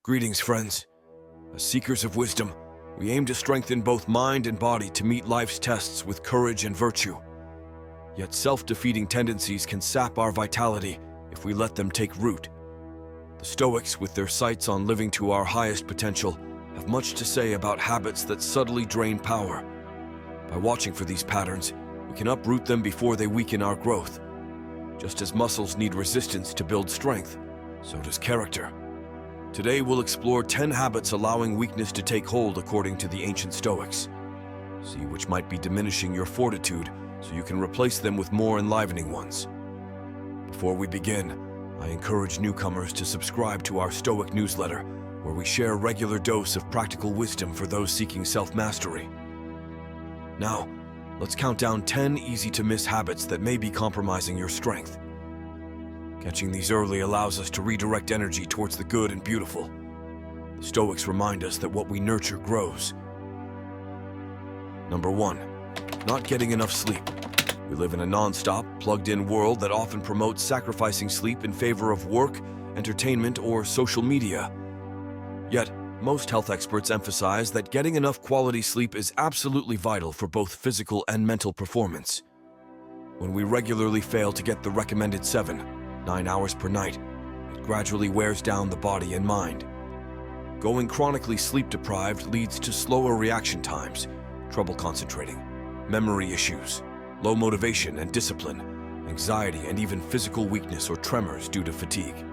Greetings, friends. As seekers of wisdom, we aim to strengthen both mind and body to meet life's tests with courage and virtue. Yet self-defeating tendencies can sap our vitality if we let them take root. The Stoics, with their sights on living to our highest potential, have much to say about habits that subtly drain power. By watching for these patterns, we can uproot them before they weaken our growth. Just as muscles need resistance to build strength, so does character. Today we'll explore 10 habits allowing weakness to take hold according to the ancient Stoics. See which might be diminishing your fortitude so you can replace them with more enlivening ones. Before we begin, I encourage newcomers to subscribe to our Stoic newsletter, where we share a regular dose of practical wisdom for those seeking self-mastery. Now, let's count down 10 easy-to-miss habits that may be compromising your strength. Catching these early allows us to redirect energy towards the good and beautiful. The Stoics remind us that what we nurture grows. Number 1. Not getting enough sleep. We live in a non-stop, plugged-in world that often promotes sacrificing sleep in favor of work, entertainment, or social media. Yet, most health experts emphasize that getting enough quality sleep is absolutely vital for both physical and mental performance. When we regularly fail to get the recommended 7-9 hours per night, it gradually wears down the body and mind. Going chronically sleep-deprived leads to slower reaction times, trouble concentrating, memory issues, low motivation and discipline, anxiety, and even physical weakness or tremors due to fatigue.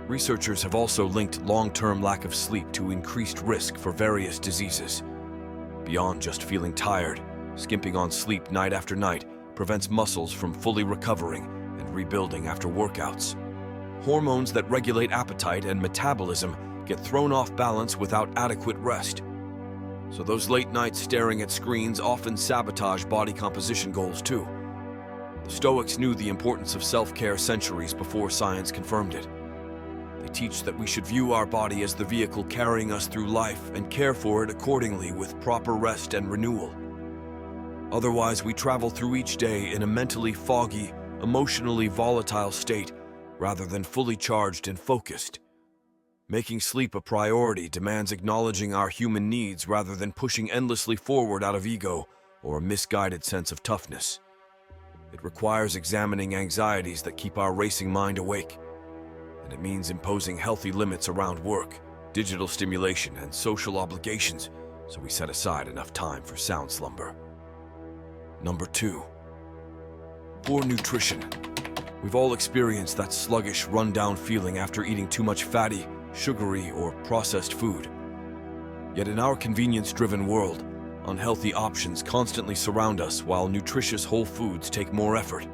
Researchers have also linked long-term lack of sleep to increased risk for various diseases. Beyond just feeling tired, skimping on sleep night after night prevents muscles from fully recovering and rebuilding after workouts. Hormones that regulate appetite and metabolism get thrown off balance without adequate rest. So those late nights staring at screens often sabotage body composition goals too. The Stoics knew the importance of self-care centuries before science confirmed it. They teach that we should view our body as the vehicle carrying us through life and care for it accordingly with proper rest and renewal. Otherwise, we travel through each day in a mentally foggy, emotionally volatile state rather than fully charged and focused. Making sleep a priority demands acknowledging our human needs rather than pushing endlessly forward out of ego or a misguided sense of toughness. It requires examining anxieties that keep our racing mind awake. And it means imposing healthy limits around work, digital stimulation, and social obligations, so we set aside enough time for sound slumber. Number 2. Poor nutrition. We've all experienced that sluggish, run-down feeling after eating too much fatty, sugary, or processed food. Yet in our convenience-driven world, unhealthy options constantly surround us while nutritious whole foods take more effort.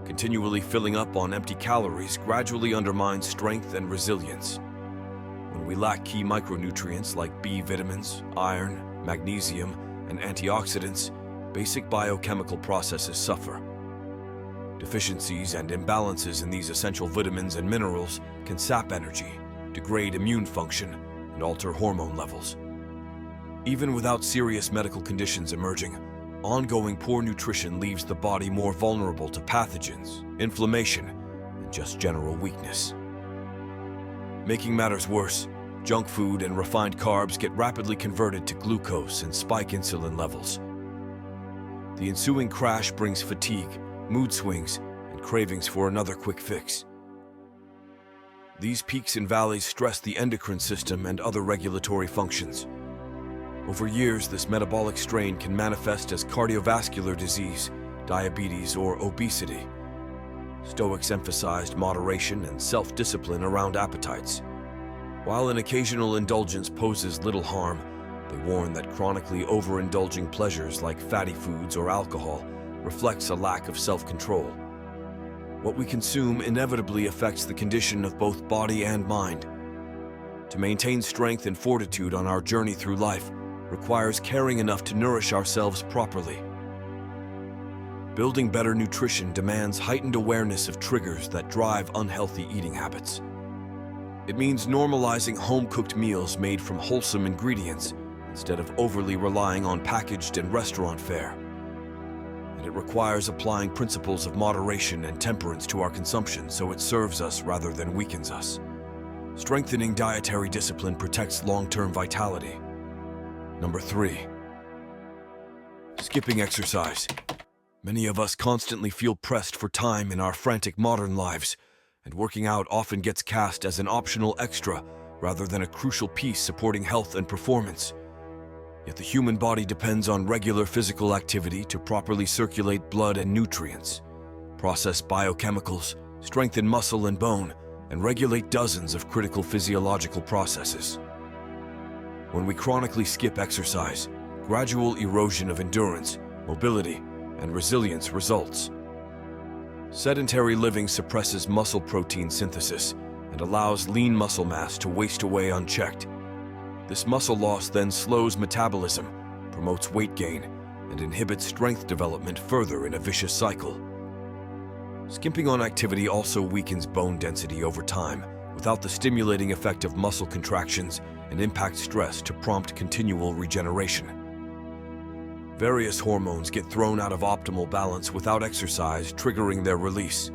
Continually filling up on empty calories gradually undermines strength and resilience. When we lack key micronutrients like B vitamins, iron, magnesium, and antioxidants, basic biochemical processes suffer. Deficiencies and imbalances in these essential vitamins and minerals can sap energy, degrade immune function, and alter hormone levels. Even without serious medical conditions emerging, ongoing poor nutrition leaves the body more vulnerable to pathogens, inflammation, and just general weakness. Making matters worse, junk food and refined carbs get rapidly converted to glucose and spike insulin levels. The ensuing crash brings fatigue, mood swings, and cravings for another quick fix. These peaks and valleys stress the endocrine system and other regulatory functions. Over years, this metabolic strain can manifest as cardiovascular disease, diabetes, or obesity. Stoics emphasized moderation and self-discipline around appetites. While an occasional indulgence poses little harm, they warn that chronically overindulging pleasures like fatty foods or alcohol reflects a lack of self-control. What we consume inevitably affects the condition of both body and mind. To maintain strength and fortitude on our journey through life requires caring enough to nourish ourselves properly. Building better nutrition demands heightened awareness of triggers that drive unhealthy eating habits. It means normalizing home-cooked meals made from wholesome ingredients instead of overly relying on packaged and restaurant fare. And it requires applying principles of moderation and temperance to our consumption so it serves us rather than weakens us. Strengthening dietary discipline protects long-term vitality. Number 3. Skipping exercise. Many of us constantly feel pressed for time in our frantic modern lives, and working out often gets cast as an optional extra rather than a crucial piece supporting health and performance. Yet the human body depends on regular physical activity to properly circulate blood and nutrients, process biochemicals, strengthen muscle and bone, and regulate dozens of critical physiological processes. When we chronically skip exercise, gradual erosion of endurance, mobility, and resilience results. Sedentary living suppresses muscle protein synthesis and allows lean muscle mass to waste away unchecked. This muscle loss then slows metabolism, promotes weight gain, and inhibits strength development further in a vicious cycle. Skimping on activity also weakens bone density over time, without the stimulating effect of muscle contractions and impact stress to prompt continual regeneration. Various hormones get thrown out of optimal balance without exercise triggering their release.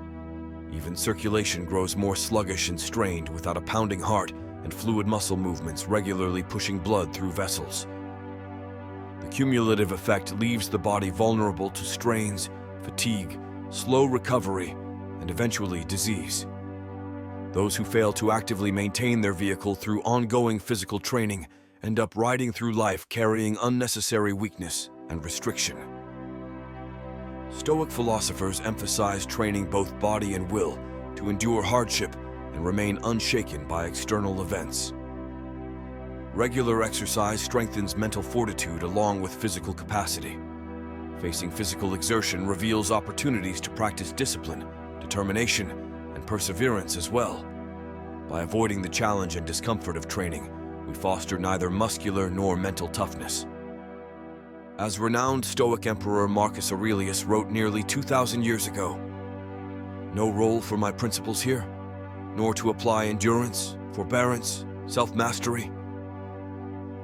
Even circulation grows more sluggish and strained without a pounding heart and fluid muscle movements regularly pushing blood through vessels. The cumulative effect leaves the body vulnerable to strains, fatigue, slow recovery, and eventually disease. Those who fail to actively maintain their vehicle through ongoing physical training end up riding through life carrying unnecessary weakness and restriction. Stoic philosophers emphasize training both body and will to endure hardship and remain unshaken by external events. Regular exercise strengthens mental fortitude along with physical capacity. Facing physical exertion reveals opportunities to practice discipline, determination, and perseverance as well. By avoiding the challenge and discomfort of training, we foster neither muscular nor mental toughness. As renowned Stoic Emperor Marcus Aurelius wrote nearly 2,000 years ago, "No role for my principles here, nor to apply endurance, forbearance, self-mastery."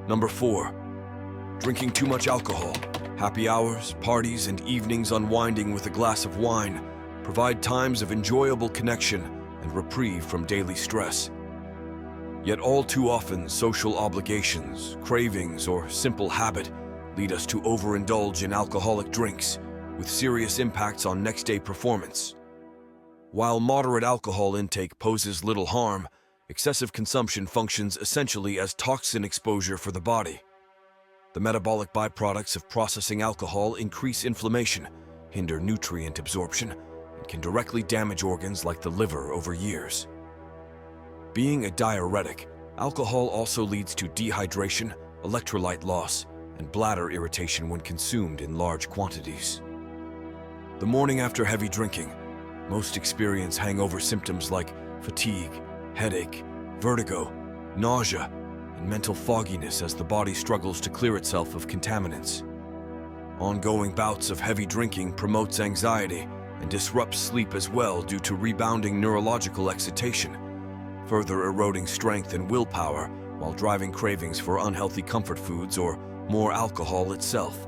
Number 4. Drinking too much alcohol. Happy hours, parties, and evenings unwinding with a glass of wine provide times of enjoyable connection and reprieve from daily stress. Yet all too often, social obligations, cravings, or simple habit lead us to overindulge in alcoholic drinks, with serious impacts on next-day performance. While moderate alcohol intake poses little harm, excessive consumption functions essentially as toxin exposure for the body. The metabolic byproducts of processing alcohol increase inflammation, hinder nutrient absorption, and can directly damage organs like the liver over years. Being a diuretic, alcohol also leads to dehydration, electrolyte loss, and bladder irritation when consumed in large quantities. The morning after heavy drinking, most experience hangover symptoms like fatigue, headache, vertigo, nausea, and mental fogginess as the body struggles to clear itself of contaminants. Ongoing bouts of heavy drinking promotes anxiety and disrupts sleep as well due to rebounding neurological excitation, further eroding strength and willpower while driving cravings for unhealthy comfort foods or more alcohol itself.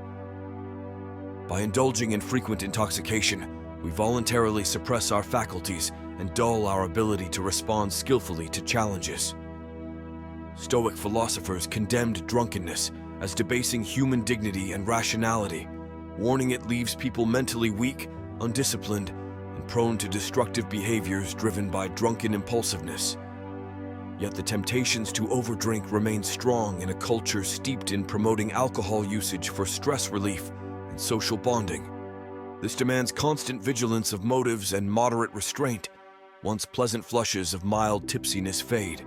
By indulging in frequent intoxication, we voluntarily suppress our faculties and dull our ability to respond skillfully to challenges. Stoic philosophers condemned drunkenness as debasing human dignity and rationality, warning it leaves people mentally weak, undisciplined, and prone to destructive behaviors driven by drunken impulsiveness. Yet the temptations to overdrink remain strong in a culture steeped in promoting alcohol usage for stress relief and social bonding. This demands constant vigilance of motives and moderate restraint, once pleasant flushes of mild tipsiness fade.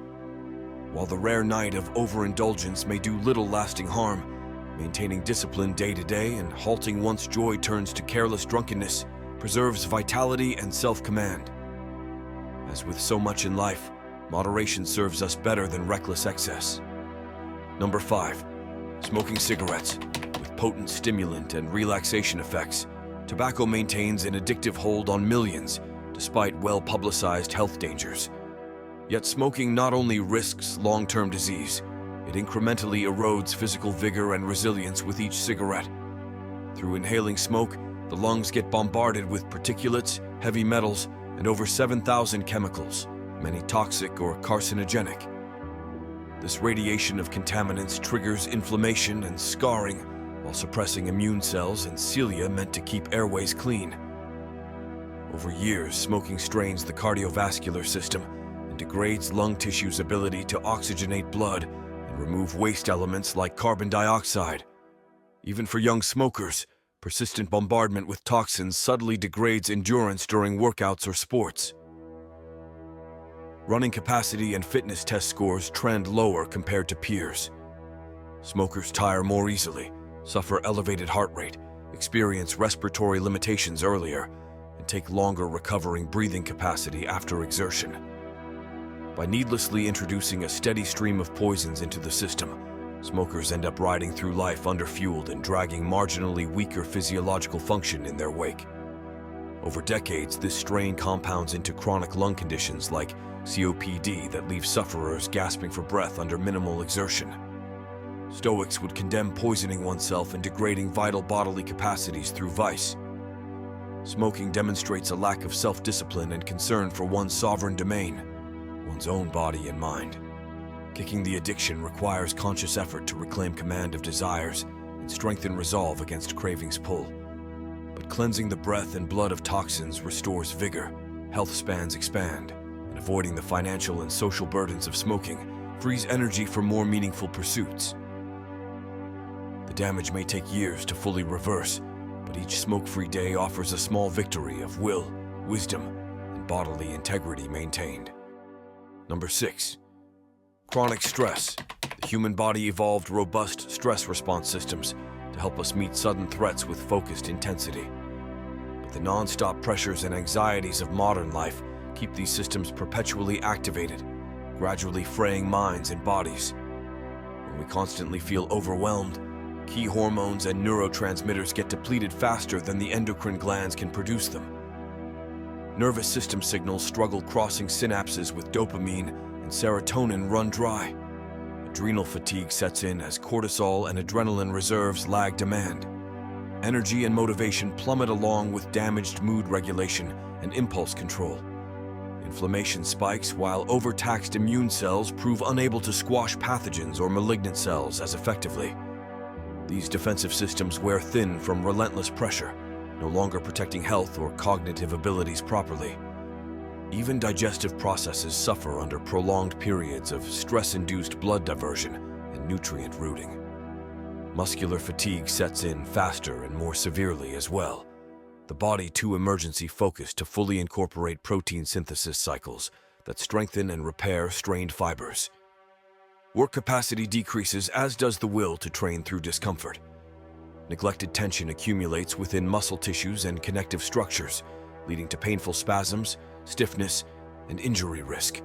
While the rare night of overindulgence may do little lasting harm, maintaining discipline day to day and halting once joy turns to careless drunkenness preserves vitality and self-command. As with so much in life, moderation serves us better than reckless excess. Number 5. Smoking cigarettes. With potent stimulant and relaxation effects, tobacco maintains an addictive hold on millions, despite well-publicized health dangers. Yet smoking not only risks long-term disease, it incrementally erodes physical vigor and resilience with each cigarette. Through inhaling smoke, the lungs get bombarded with particulates, heavy metals, and over 7,000 chemicals, many toxic or carcinogenic. This radiation of contaminants triggers inflammation and scarring while suppressing immune cells and cilia meant to keep airways clean. Over years, smoking strains the cardiovascular system and degrades lung tissue's ability to oxygenate blood and remove waste elements like carbon dioxide. Even for young smokers, persistent bombardment with toxins subtly degrades endurance during workouts or sports. Running capacity and fitness test scores trend lower compared to peers. Smokers tire more easily, suffer elevated heart rate, experience respiratory limitations earlier, and take longer recovering breathing capacity after exertion. By needlessly introducing a steady stream of poisons into the system, smokers end up riding through life underfueled and dragging marginally weaker physiological function in their wake. Over decades, this strain compounds into chronic lung conditions like COPD that leave sufferers gasping for breath under minimal exertion. Stoics would condemn poisoning oneself and degrading vital bodily capacities through vice. Smoking demonstrates a lack of self-discipline and concern for one's sovereign domain, one's own body and mind. Kicking the addiction requires conscious effort to reclaim command of desires and strengthen resolve against cravings' pull. But cleansing the breath and blood of toxins restores vigor, health spans expand, and avoiding the financial and social burdens of smoking frees energy for more meaningful pursuits. The damage may take years to fully reverse, but each smoke-free day offers a small victory of will, wisdom, and bodily integrity maintained. Number 6. Chronic stress. The human body evolved robust stress response systems to help us meet sudden threats with focused intensity. But the non-stop pressures and anxieties of modern life keep these systems perpetually activated, gradually fraying minds and bodies. When we constantly feel overwhelmed, key hormones and neurotransmitters get depleted faster than the endocrine glands can produce them. Nervous system signals struggle crossing synapses with dopamine and serotonin run dry. Adrenal fatigue sets in as cortisol and adrenaline reserves lag demand. Energy and motivation plummet along with damaged mood regulation and impulse control. Inflammation spikes while overtaxed immune cells prove unable to squash pathogens or malignant cells as effectively. These defensive systems wear thin from relentless pressure, no longer protecting health or cognitive abilities properly. Even digestive processes suffer under prolonged periods of stress-induced blood diversion and nutrient routing. Muscular fatigue sets in faster and more severely as well, the body too emergency-focused to fully incorporate protein synthesis cycles that strengthen and repair strained fibers. Work capacity decreases, as does the will to train through discomfort. Neglected tension accumulates within muscle tissues and connective structures, leading to painful spasms, stiffness, and injury risk.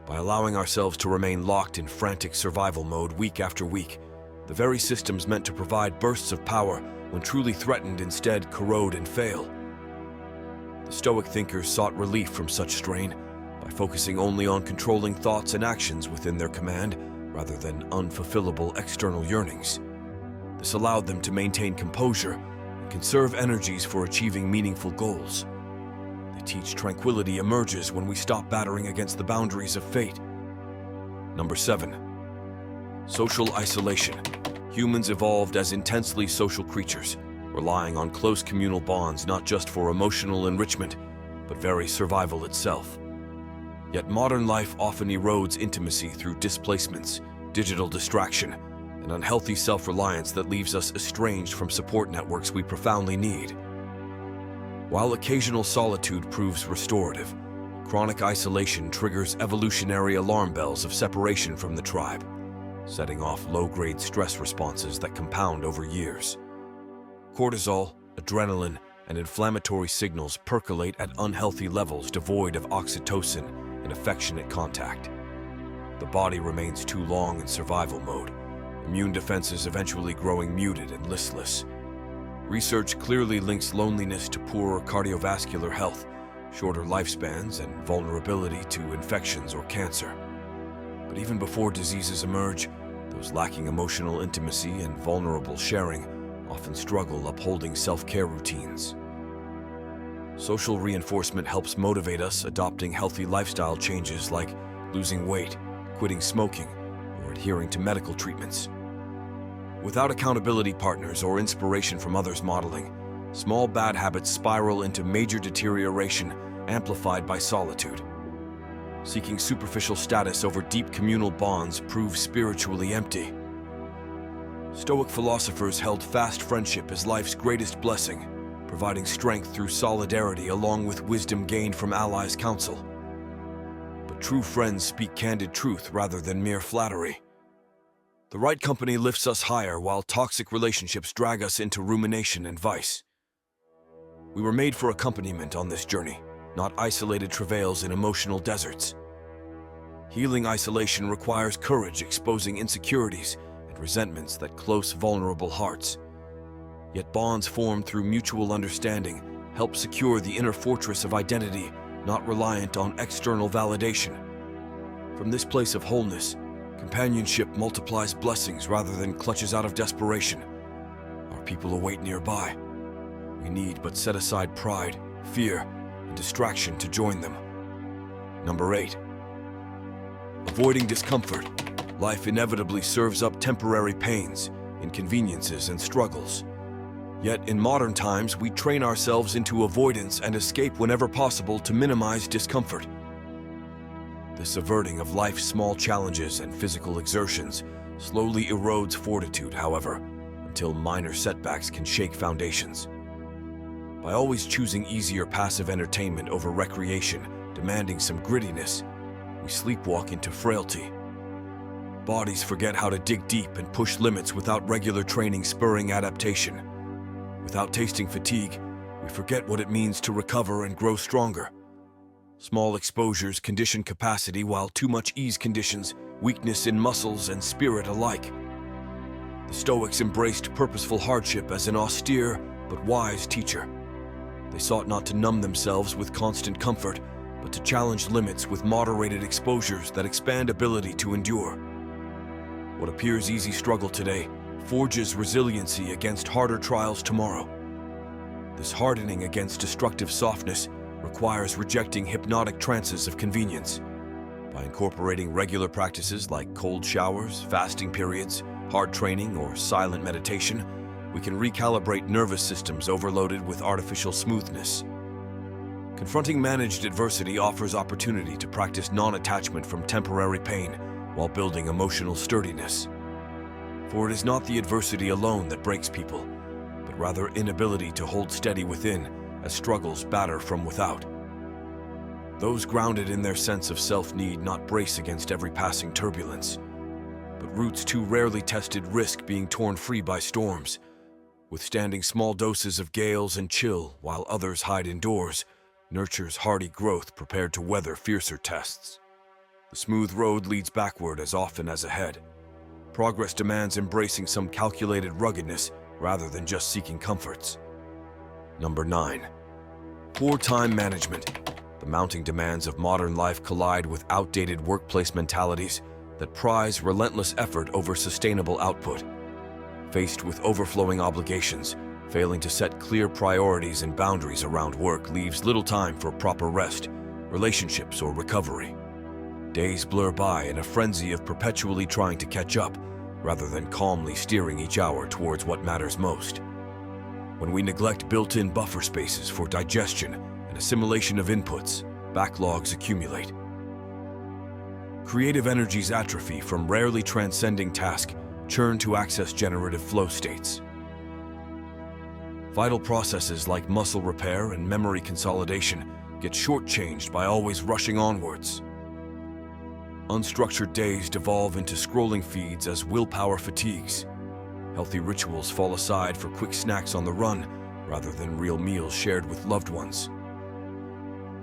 By allowing ourselves to remain locked in frantic survival mode week after week, the very systems meant to provide bursts of power when truly threatened instead corrode and fail. The Stoic thinkers sought relief from such strain by focusing only on controlling thoughts and actions within their command rather than unfulfillable external yearnings. This allowed them to maintain composure and conserve energies for achieving meaningful goals. They teach tranquility emerges when we stop battering against the boundaries of fate. Number 7. Social isolation. Humans evolved as intensely social creatures, relying on close communal bonds not just for emotional enrichment, but very survival itself. Yet modern life often erodes intimacy through displacements, digital distraction, and unhealthy self-reliance that leaves us estranged from support networks we profoundly need. While occasional solitude proves restorative, chronic isolation triggers evolutionary alarm bells of separation from the tribe, setting off low-grade stress responses that compound over years. Cortisol, adrenaline, and inflammatory signals percolate at unhealthy levels devoid of oxytocin and affectionate contact. The body remains too long in survival mode, immune defenses eventually growing muted and listless. Research clearly links loneliness to poorer cardiovascular health, shorter lifespans, and vulnerability to infections or cancer. But even before diseases emerge, those lacking emotional intimacy and vulnerable sharing often struggle upholding self-care routines. Social reinforcement helps motivate us, adopting healthy lifestyle changes like losing weight, quitting smoking, or adhering to medical treatments. Without accountability partners or inspiration from others modeling, small bad habits spiral into major deterioration, amplified by solitude. Seeking superficial status over deep communal bonds proves spiritually empty. Stoic philosophers held fast friendship as life's greatest blessing, providing strength through solidarity along with wisdom gained from allies' counsel. But true friends speak candid truth rather than mere flattery. The right company lifts us higher while toxic relationships drag us into rumination and vice. We were made for accompaniment on this journey, not isolated travails in emotional deserts. Healing isolation requires courage, exposing insecurities and resentments that close vulnerable hearts. Yet bonds formed through mutual understanding help secure the inner fortress of identity, not reliant on external validation. From this place of wholeness, companionship multiplies blessings rather than clutches out of desperation. Our people await nearby. We need but set aside pride, fear, and distraction to join them. Number 8. Avoiding discomfort. Life inevitably serves up temporary pains, inconveniences, and struggles. Yet in modern times, we train ourselves into avoidance and escape whenever possible to minimize discomfort. This averting of life's small challenges and physical exertions slowly erodes fortitude, however, until minor setbacks can shake foundations. By always choosing easier passive entertainment over recreation, demanding some grittiness, we sleepwalk into frailty. Bodies forget how to dig deep and push limits without regular training spurring adaptation. Without tasting fatigue, we forget what it means to recover and grow stronger. Small exposures condition capacity, while too much ease conditions weakness in muscles and spirit alike. The Stoics embraced purposeful hardship as an austere but wise teacher. They sought not to numb themselves with constant comfort, but to challenge limits with moderated exposures that expand ability to endure. What appears easy struggle today forges resiliency against harder trials tomorrow. This hardening against destructive softness requires rejecting hypnotic trances of convenience. By incorporating regular practices like cold showers, fasting periods, hard training, or silent meditation, we can recalibrate nervous systems overloaded with artificial smoothness. Confronting managed adversity offers opportunity to practice non-attachment from temporary pain while building emotional sturdiness. For it is not the adversity alone that breaks people, but rather inability to hold steady within as struggles batter from without. Those grounded in their sense of self need not brace against every passing turbulence, but roots too rarely tested risk being torn free by storms. Withstanding small doses of gales and chill while others hide indoors nurtures hardy growth prepared to weather fiercer tests. The smooth road leads backward as often as ahead. Progress demands embracing some calculated ruggedness rather than just seeking comforts. Number 9. Poor time management. The mounting demands of modern life collide with outdated workplace mentalities that prize relentless effort over sustainable output. Faced with overflowing obligations, failing to set clear priorities and boundaries around work leaves little time for proper rest, relationships, or recovery. Days blur by in a frenzy of perpetually trying to catch up, rather than calmly steering each hour towards what matters most. When we neglect built-in buffer spaces for digestion and assimilation of inputs, backlogs accumulate. Creative energies atrophy from rarely transcending task, churn to access generative flow states. Vital processes like muscle repair and memory consolidation get shortchanged by always rushing onwards. Unstructured days devolve into scrolling feeds as willpower fatigues. Healthy rituals fall aside for quick snacks on the run, rather than real meals shared with loved ones.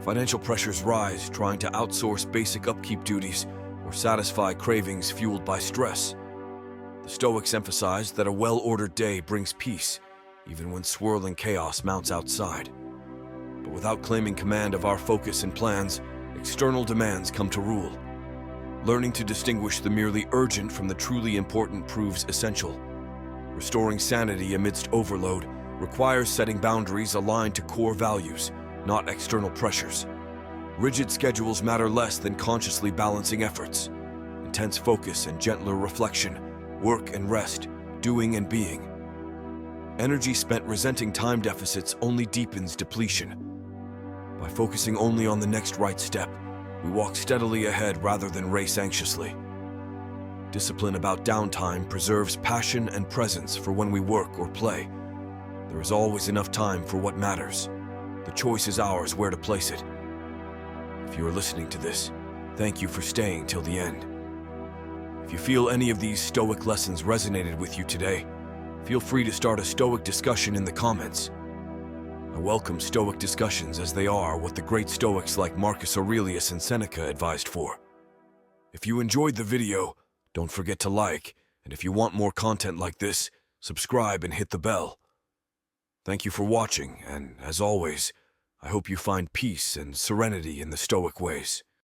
Financial pressures rise, trying to outsource basic upkeep duties or satisfy cravings fueled by stress. The Stoics emphasize that a well-ordered day brings peace, even when swirling chaos mounts outside. But without claiming command of our focus and plans, external demands come to rule. Learning to distinguish the merely urgent from the truly important proves essential. Restoring sanity amidst overload requires setting boundaries aligned to core values not external pressures. Rigid schedules matter less than consciously balancing efforts. Intense focus and gentler reflection, work and rest, doing and being. Energy spent resenting time deficits only deepens depletion. By focusing only on the next right step, we walk steadily ahead rather than race anxiously. Discipline about downtime preserves passion and presence for when we work or play. There is always enough time for what matters. The choice is ours where to place it. If you are listening to this, thank you for staying till the end. If you feel any of these Stoic lessons resonated with you today, feel free to start a Stoic discussion in the comments. I welcome Stoic discussions as they are what the great Stoics like Marcus Aurelius and Seneca advised for. If you enjoyed the video, don't forget to like, and if you want more content like this, subscribe and hit the bell. Thank you for watching, and as always, I hope you find peace and serenity in the Stoic ways.